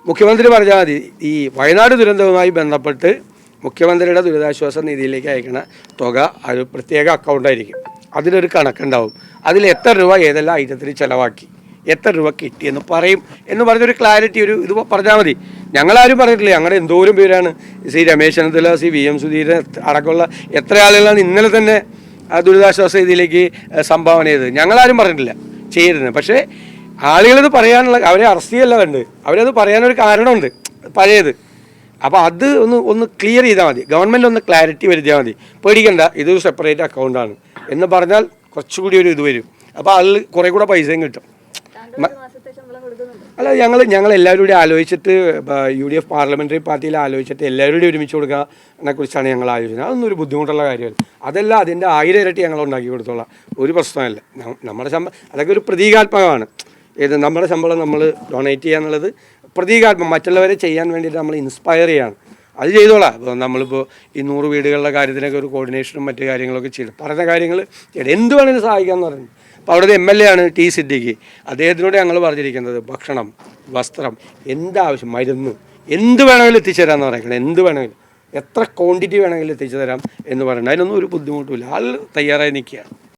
മുഖ്യമന്ത്രി പറഞ്ഞാൽ മതി, ഈ വയനാട് ദുരന്തവുമായി ബന്ധപ്പെട്ട് മുഖ്യമന്ത്രിയുടെ ദുരിതാശ്വാസ നിധിയിലേക്ക് അയക്കുന്ന തുക ഒരു പ്രത്യേക അക്കൗണ്ടായിരിക്കും. അതിലൊരു കണക്കുണ്ടാവും. അതിൽ എത്ര രൂപ ഏതെല്ലാം ഐറ്റത്തിന് ചിലവാക്കി, എത്ര രൂപ കിട്ടിയെന്ന് പറയും എന്ന് പറഞ്ഞൊരു ക്ലാരിറ്റി ഇത് പറഞ്ഞാൽ മതി. ഞങ്ങളാരും പറഞ്ഞിട്ടില്ല. ഞങ്ങളുടെ എന്തോരം പേരാണ് C Ramesh Chennithala, C V M Sudheeran അടക്കമുള്ള എത്ര ആളുകളാണ് ഇന്നലെ തന്നെ ദുരിതാശ്വാസ നിധിയിലേക്ക് സംഭാവന ചെയ്തത്. ഞങ്ങളാരും പറഞ്ഞിട്ടില്ല ചെയ്യരുത്. പക്ഷേ ആളുകളിത് പറയാനുള്ള, അവരെ അറസ്റ്റ് ചെയ്യല്ല വേണ്ടത്, അവരത് പറയാനൊരു കാരണമുണ്ട് പഴയത്. അപ്പോൾ അത് ഒന്ന് ക്ലിയർ ചെയ്താൽ മതി. ഗവൺമെൻറ് ഒന്ന് ക്ലാരിറ്റി വരുത്തിയാൽ മതി. പേടിക്കണ്ട, ഇതൊരു സെപ്പറേറ്റ് അക്കൗണ്ടാണ് എന്ന് പറഞ്ഞാൽ കുറച്ചുകൂടി ഒരു ഇത് വരും. അപ്പോൾ അതിൽ കുറേ കൂടെ പൈസയും കിട്ടും. അല്ല, ഞങ്ങൾ എല്ലാവരും കൂടി ആലോചിച്ചിട്ട് UDF പാർലമെൻ്ററി പാർട്ടിയിൽ ആലോചിച്ചിട്ട് എല്ലാവരും കൂടി ഒരുമിച്ച് കൊടുക്കാനെ കുറിച്ചാണ് ഞങ്ങൾ ആലോചിച്ചത്. അതൊന്നും ഒരു ബുദ്ധിമുട്ടുള്ള കാര്യമല്ല. അതെല്ലാം അതിൻ്റെ 1000 ഇരട്ടി ഞങ്ങൾ ഉണ്ടാക്കി കൊടുത്തോളാം, ഒരു പ്രശ്നമല്ല. നമ്മുടെ അതൊക്കെ ഒരു പ്രതീകാത്മകമാണ്. നമ്മുടെ ശമ്പളം നമ്മൾ ഡൊണേറ്റ് ചെയ്യുക എന്നുള്ളത് പ്രതീകാത്മകം, മറ്റുള്ളവരെ ചെയ്യാൻ വേണ്ടിയിട്ട് നമ്മൾ ഇൻസ്പയർ ചെയ്യാണ്. അത് ചെയ്തോളാം. ഇപ്പോൾ നമ്മളിപ്പോൾ ഈ 100 വീടുകളുടെ കാര്യത്തിനൊക്കെ ഒരു കോർഡിനേഷനും മറ്റു കാര്യങ്ങളൊക്കെ ചെയ്തു പറഞ്ഞ കാര്യങ്ങൾ എന്ത് വേണമെങ്കിലും സഹായിക്കാമെന്ന് പറഞ്ഞു. അപ്പോൾ അവിടുത്തെ MLA ആണ് T സിദ്ദിഖി. അദ്ദേഹത്തിനോട് ഞങ്ങൾ പറഞ്ഞിരിക്കുന്നത് ഭക്ഷണം, വസ്ത്രം, എന്താവശ്യം, മരുന്ന്, എന്ത് വേണമെങ്കിലും എത്തിച്ചു തരാമെന്ന് പറയുന്നത്. എന്ത് വേണമെങ്കിലും, എത്ര ക്വാണ്ടിറ്റി വേണമെങ്കിലും എത്തിച്ചു തരാം എന്ന് പറയുന്നത്. അതിനൊന്നും ഒരു ബുദ്ധിമുട്ടുമില്ല. ആൾ തയ്യാറായി നിൽക്കുകയാണ്.